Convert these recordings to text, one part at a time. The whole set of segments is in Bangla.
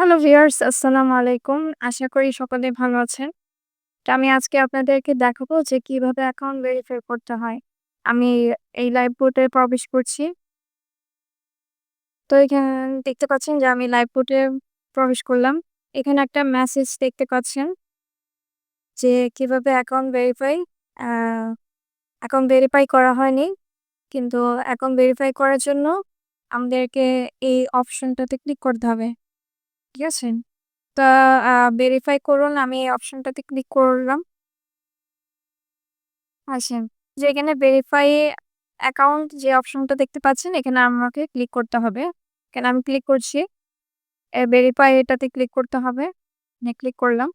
হ্যালো ভিউয়ার্স, আসসালামু আলাইকুম। আশা করি সকলে ভালো আছেন। তো আমি আজকে আপনাদেরকে দেখাবো যে কিভাবে অ্যাকাউন্ট ভেরিফাই করতে হয়। আমি এই লাইভ বোটে প্রবেশ করছি। তো এখানে দেখতে পাচ্ছেন যে আমি লাইভ বোটে প্রবেশ করলাম। এখানে একটা মেসেজ দেখতে পাচ্ছেন যে কিভাবে আ অ্যাকাউন্ট ভেরিফাই করা হয়নি। কিন্তু অ্যাকাউন্ট ভেরিফাই করার জন্য আমাদেরকে এই অপশনটাতে ক্লিক করতে হবে। ঠিক আছে? তা ভেরিফাই করুন। আমি এই অপশনটাতে ক্লিক করলাম। আসেন। যে এখানে ভেরিফাই অ্যাকাউন্ট যে অপশনটা দেখতে পাচ্ছেন, এখানে আমাকে ক্লিক করতে হবে। এখানে আমি ক্লিক করছি। ভেরিফাই এটাতে ক্লিক করতে হবে। ক্লিক করলাম।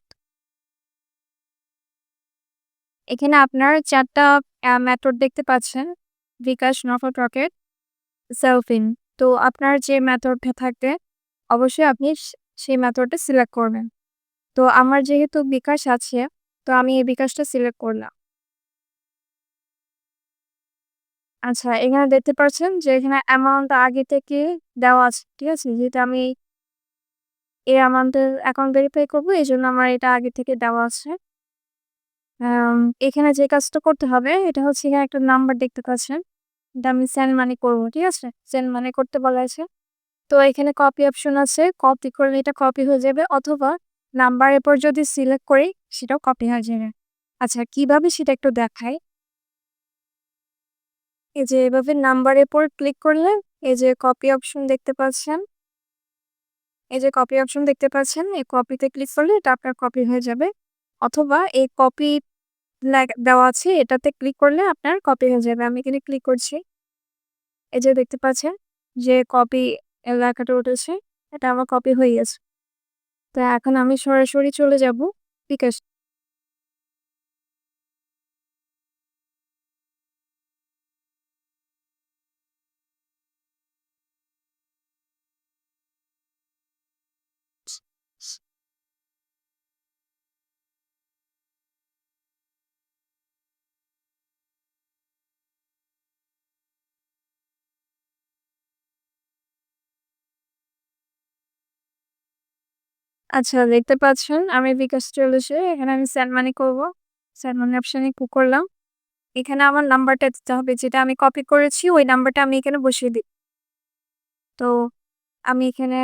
এখানে আপনার ৪ টা মেথড দেখতে পাচ্ছেন। বিকাশ, নগদ, রকেট, সেলফিন। তো আপনার যে মেথডটা থাকবে অবশ্যই আপনি সেই মেথডটা সিলেক্ট করবেন। তো আমার যেহেতু বিকাশ আছে, তো আমি এই বিকাশটা সিলেক্ট করলাম। আচ্ছা, এখানে দেখতে পাচ্ছেন যে এখানে অ্যামাউন্ট আগে থেকে দেওয়া আছে। ঠিক আছে? যেহেতু আমি এই অ্যামাউন্টের অ্যাকাউন্ট ভেরিফাই করব, এজন্য আমার এটা আগে থেকে দেওয়া আছে। আম এখানে যে কাজটা করতে হবে এটা হচ্ছে এখানে একটা নাম্বার দেখতে পাচ্ছেন। এটা আমি সেন্ড মানি করব। ঠিক আছে? সেন্ড মানি করতে বলা আছে। তো এখানে কপি অপশন আছে। কপি করলে এটা কপি হয়ে যাবে অথবা নাম্বারের পর যদি সিলেক্ট করি সেটাও কপি হয়ে যাবে। আচ্ছা, কিভাবে সেটা একটু দেখাই। এই যে এভাবে নাম্বারের উপর ক্লিক করলে এই যে কপি অপশন দেখতে পাচ্ছেন। এই যে কপি অপশন দেখতে পাচ্ছেন, এই কপিতে ক্লিক করলে এটা আপনার কপি হয়ে যাবে। অথবা এই কপি দেওয়া আছে এটাতে ক্লিক করলে আপনার কপি হয়ে যাবে। আমি এখানে ক্লিক করছি। এই যে দেখতে পাচ্ছেন যে কপি লেখাটা উঠেছে। এটা আমার কপি হয়ে গেছে। তো এখন আমি সরাসরি চলে যাব বিকাশ। আচ্ছা, দেখতে পাচ্ছেন আমি বিকাশ চলেছে। এখানে আমি সেন্ড মানি করব। সেন্ড মানি অপশনে ক্লিক করলাম। এখানে আমার নাম্বারটা দিতে হবে যেটা আমি কপি করেছি ওই নাম্বারটা আমি এখানে বসিয়ে দিই। তো আমি এখানে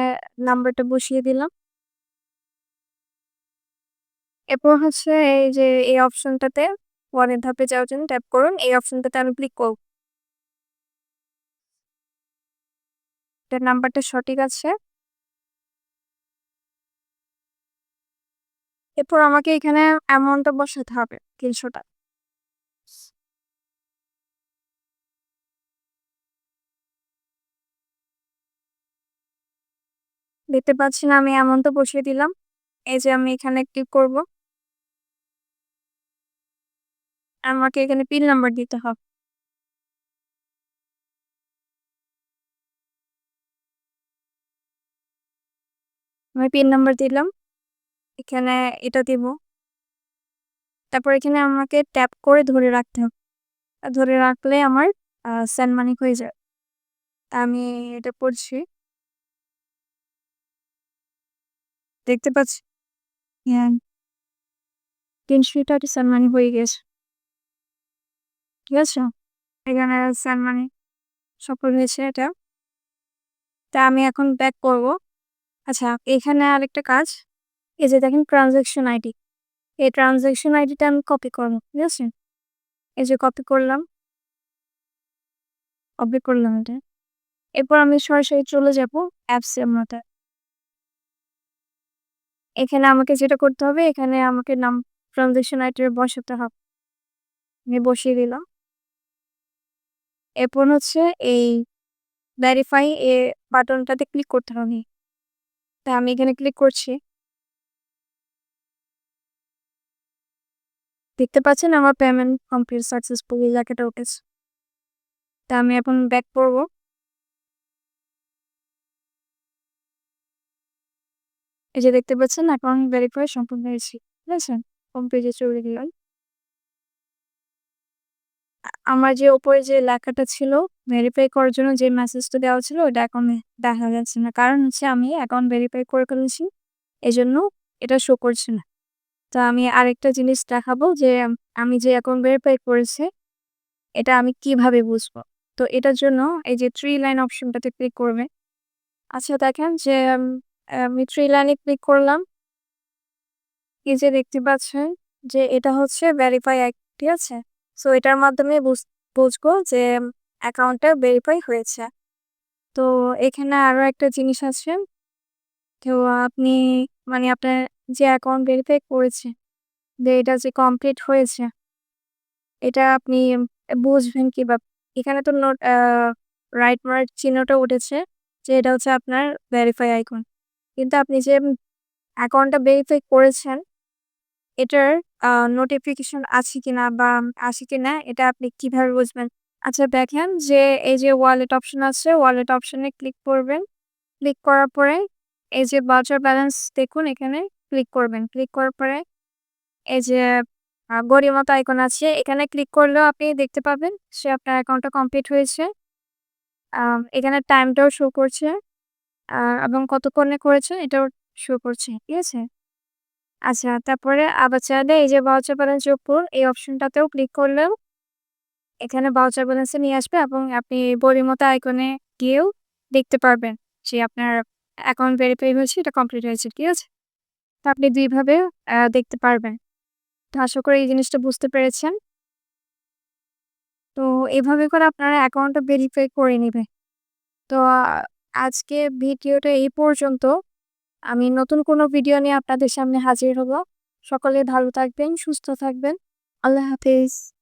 নাম্বারটা বসিয়ে দিলাম। এরপর হচ্ছে এই যে এই অপশনটাতে পরের ধাপে যাওয়ার জন্য ট্যাপ করুন। এই অপশনটাতে আমি ক্লিক করব। এটার নাম্বারটা সঠিক আছে। এরপর আমাকে এখানে অ্যামাউন্টটা বসাতে হবে ৳৩০০। দেখতে পাচ্ছেন আমি অ্যামাউন্টটা বসিয়ে দিলাম। এই যে আমি এখানে ক্লিক করব। আমাকে এখানে পিন নাম্বার দিতে হবে। আমি পিন নাম্বার দিলাম। এখানে এটা দিব। তারপর এখানে আমাকে ট্যাপ করে ধরে রাখতে হবে। ধরে রাখলে আমার সেন্ড মানি হয়ে যায়। আমি এটা করছি। দেখতে পাচ্ছি হ্যাঁ, ৳৩০০ সেন্ড মানি হয়ে গেছে। ঠিক আছে? এখানে সেন্ড মানি সফল হয়েছে এটা। তা আমি এখন ব্যাক করব। আচ্ছা, এখানে আরেকটা কাজ। এই যে দেখেন ট্রান্সেকশন আইডি। এই ট্রান্সেকশন আইডিটা আমি কপি করব। ঠিক আছে? এই যে কপি করলাম এটা। এরপর আমি সরাসরি চলে যাব অ্যাপস এর মধ্যে। এখানে আমাকে যেটা করতে হবে এখানে আমাকে ট্রান্সেকশন আইডিটা বসাতে হবে। আমি বসিয়ে দিলাম। এরপর হচ্ছে এই ভেরিফাই বাটনটাতে ক্লিক করতে হবে। তা আমি এখানে ক্লিক করছি। দেখতে পাচ্ছেন আমার পেমেন্ট কমপ্লিট সাকসেসফুলি লেখাটা উঠেছে। তা আমি এখন ব্যাক করব। এই যে দেখতে পাচ্ছেন অ্যাকাউন্ট ভেরিফাই সম্পূর্ণ হয়েছে। ঠিক আছে? হোম পেজে চলে গেলাম। আমার যে উপরে যে লেখাটা ছিল ভেরিফাই করার জন্য যে মেসেজটা দেওয়া ছিল ওটা এখন দেখা যাচ্ছে না। কারণ হচ্ছে আমি অ্যাকাউন্ট ভেরিফাই করে ফেলেছি। এজন্য এটা শো করছে না। তো আমি আরেকটা জিনিস দেখাবো যে আমি যে অ্যাকাউন্ট ভেরিফাই করেছি এটা আমি কিভাবে বুঝবো? তো এটার জন্য এই যে 3 লাইন অপশনটাতে ক্লিক করবেন। আচ্ছা দেখেন যে আমি 3 লাইনে ক্লিক করলাম। এই যে দেখতে পাচ্ছেন যে এটা হচ্ছে ভেরিফাই ঠিক আছে? সো এটার মাধ্যমে বুঝবো যে অ্যাকাউন্টটা ভেরিফাই হয়েছে। তো এখানে আরো একটা জিনিস আছে। তো আপনি মানে আপনার যে অ্যাকাউন্ট ভেরিফাই করেছে যে এটা যে কমপ্লিট হয়েছে, এটা আপনি বুঝবেন কিভাবে? এখানে তো রাইট মার্ক চিহ্নটা উঠেছে যে এটা হচ্ছে আপনার ভেরিফাই আইকন। কিন্তু আপনি যে অ্যাকাউন্টটা ভেরিফাই করেছেন, এটার নোটিফিকেশন আছে কিনা বা আসে কিনা এটা আপনি কিভাবে বুঝবেন? আচ্ছা দেখেন যে এই যে ওয়ালেট অপশন আছে, ওয়ালেট অপশনে ক্লিক করবেন। ক্লিক করার পরে এই যে ভাউচার ব্যালেন্স দেখুন এখানে ক্লিক করবেন। ক্লিক করার পরে এই যে ঘড়ির মতো আইকন আছে এখানে ক্লিক করলেও আপনি দেখতে পাবেন যে আপনার অ্যাকাউন্টটা কমপ্লিট হয়েছে। এখানে টাইমটাও শো করছে এবং কতক্ষণে করেছেন এটাও শো করছে। ঠিক আছে? আচ্ছা তারপরে আবার চাইলে এই যে ভাউচার ব্যালেন্স যোগ করুন এই অপশনটাতেও ক্লিক করলেও এখানে ভাউচার ব্যালেন্সে নিয়ে আসবে এবং আপনি ঘড়ির মতো আইকনে গিয়েও দেখতে পারবেন যে আপনার অ্যাকাউন্ট ভেরিফাই হয়েছে, এটা কমপ্লিট হয়েছে। ঠিক আছে? তো আপনি ২ ভাবে দেখতে পারবেন। তো আশা করি এই জিনিসটা বুঝতে পেরেছেন। তো এভাবে করে আপনারা অ্যাকাউন্টটা ভেরিফাই করে নিবে। তো আজকে ভিডিওটা এই পর্যন্ত। আমি নতুন কোনো ভিডিও নিয়ে আপনাদের সামনে হাজির হব। সকলে ভালো থাকবেন, সুস্থ থাকবেন। আল্লাহ হাফেজ।